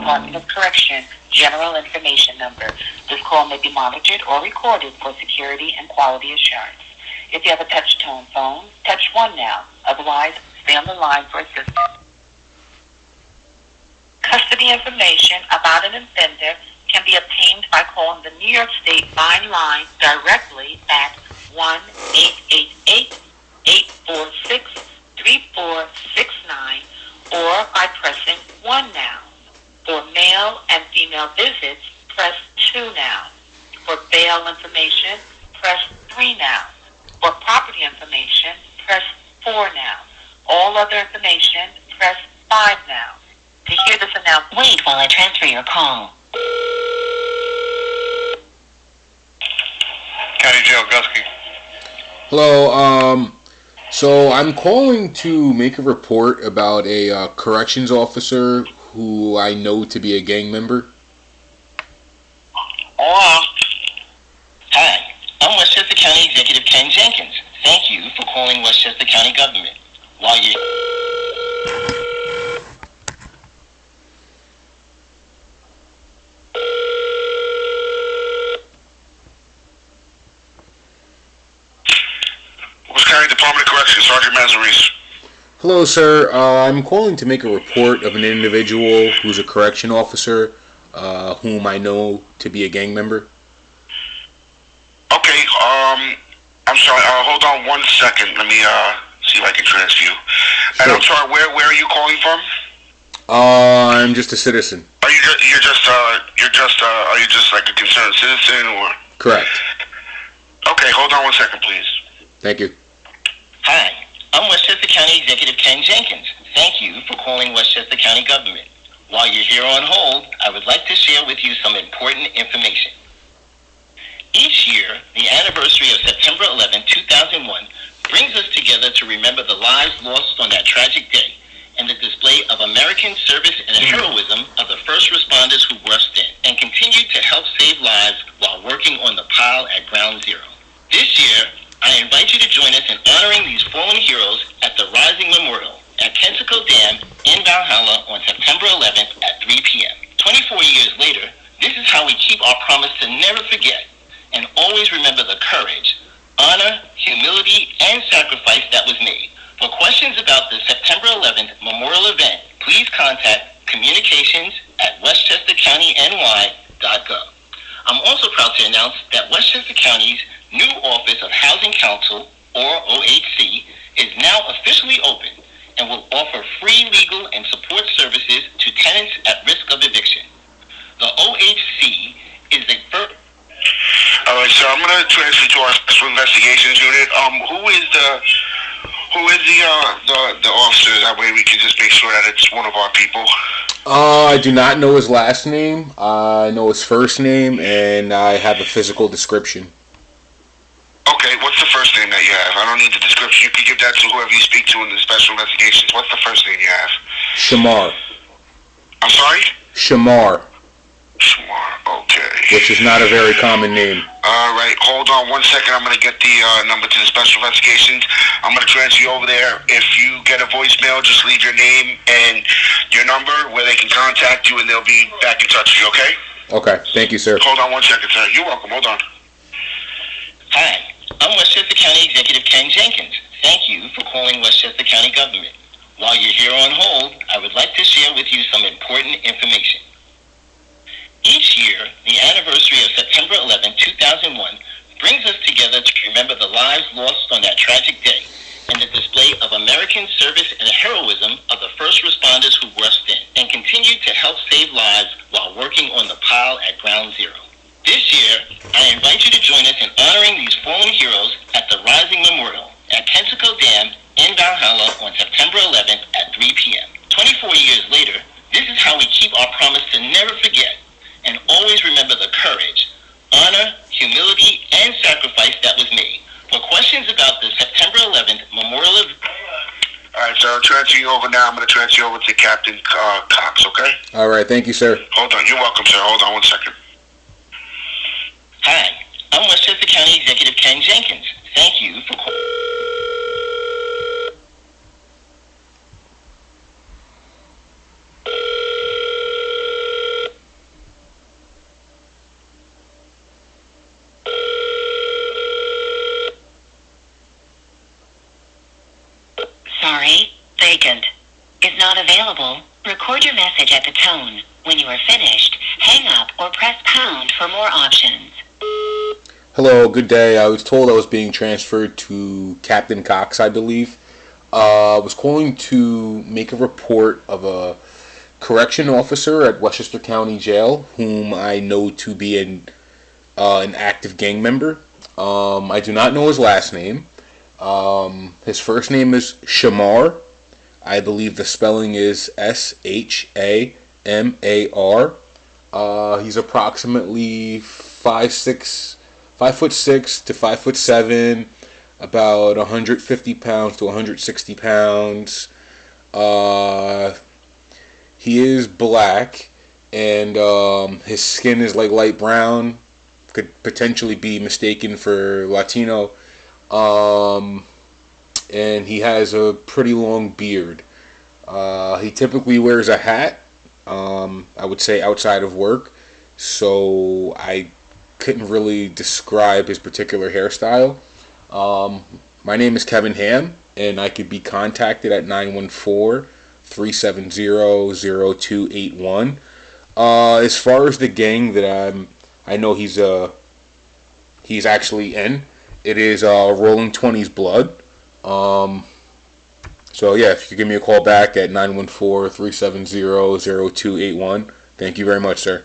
Department of Correction General Information Number. This call may be monitored or recorded for security and quality assurance. If you have a touch-tone phone, touch 1 now. Otherwise, stay on the line for assistance. Custody information about an offender can be obtained by calling the New York State Line directly at 1-888-846-3469 or by pressing 1 now. For male and female visits, press 2 now. For bail information, press 3 now. For property information, press 4 now. All other information, press 5 now. To hear this announcement, wait while I transfer your call. County Jail, Gusky. Hello, so I'm calling to make a report about a corrections officer who I know to be a gang member. Hello. Hi, I'm Westchester County Executive Ken Jenkins. Thank you for calling Westchester County Government. While you... County Department of Corrections, Sergeant Mazaris. Hello, sir. I'm calling to make a report of an individual who's a correction officer, whom I know to be a gang member. Okay, I'm sorry, hold on 1 second. Let me, see if I can transfer you. Sure. And I'm sorry, where are you calling from? I'm just a citizen. Are you just like a concerned citizen, or? Correct. Okay, hold on 1 second, please. Thank you. Hi, I'm Westchester County Executive Ken Jenkins. Thank you for calling Westchester County Government. While you're here on hold, I would like to share with you some important information. Each year, the anniversary of September 11, 2001, brings us together to remember the lives lost on that tragic day and the display of American service and heroism of the first responders who rushed in and continued to help save lives while working on the pile at Ground Zero. This year, I invite you to join us in honoring these fallen heroes at the Rising Memorial at Kensico Dam in Valhalla on September 11th at 3 p.m. 24 years later, this is how we keep our promise to never forget and always remember the courage, honor, humility, and sacrifice that was made. For questions about the September 11th memorial event, please contact communications@westchestercountyny.gov. I'm also proud to announce that Westchester County's new Office of Housing Counsel, or OHC, is now officially open and will offer free legal and support services to tenants at risk of eviction. The OHC is the first... All right, so I'm going to transfer you to our Special Investigations Unit. Who is the officer? That way we can just make sure that it's one of our people. I do not know his last name. I know his first name, and I have a physical description. Okay, what's the first name that you have? I don't need the description. You can give that to whoever you speak to in the Special Investigations. What's the first name you have? Shamar. I'm sorry? Shamar. Shamar, okay. Which is not a very common name. All right, hold on 1 second. I'm going to get the number to the Special Investigations. I'm going to transfer you over there. If you get a voicemail, just leave your name and your number where they can contact you, and they'll be back in touch with you, okay? Okay, thank you, sir. Hold on 1 second, sir. You're welcome. Hold on. Hi, I'm Westchester County Executive Ken Jenkins. Thank you for calling Westchester County Government. While you're here on hold, I would like to share with you some important information. Each year, the anniversary of September 11, 2001, brings us together to remember the lives lost on that tragic day and the display of American service and heroism of the first responders who rushed in and continued to help save lives while working on the pile at Ground Zero. This year, I invite you to join us in honoring these fallen heroes at the Rising Memorial at Kensico Dam in Valhalla on September 11th at 3 p.m. 24 years later, this is how we keep our promise to never forget and always remember the courage, honor, humility, and sacrifice that was made. For questions about the September 11th memorial event... All right, so I'll transfer you over now. I'm going to transfer you over to Captain Cox, okay? All right, thank you, sir. Hold on. You're welcome, sir. Hold on 1 second. Hi, I'm Westchester County Executive Ken Jenkins. Thank you for calling. call, record your message at the tone. When you are finished, hang up or press pound for more options. Hello, good day. I was told I was being transferred to Captain Cox, I believe. I was calling to make a report of a correction officer at Westchester County Jail whom I know to be an active gang member. I do not know his last name. His first name is Shamar. I believe the spelling is Shamar. He's approximately 5'6" to 5'7", about 150 pounds to 160 pounds. He is black, and his skin is like light brown. Could potentially be mistaken for Latino. And he has a pretty long beard. He typically wears a hat, I would say outside of work, so I couldn't really describe his particular hairstyle. My name is Kevin Ham, and I could be contacted at 914-370-0281. As far as the gang that I know he's actually in, it is Rolling 20s Blood. So yeah, if you give me a call back at 914-370-0281. Thank you very much, sir.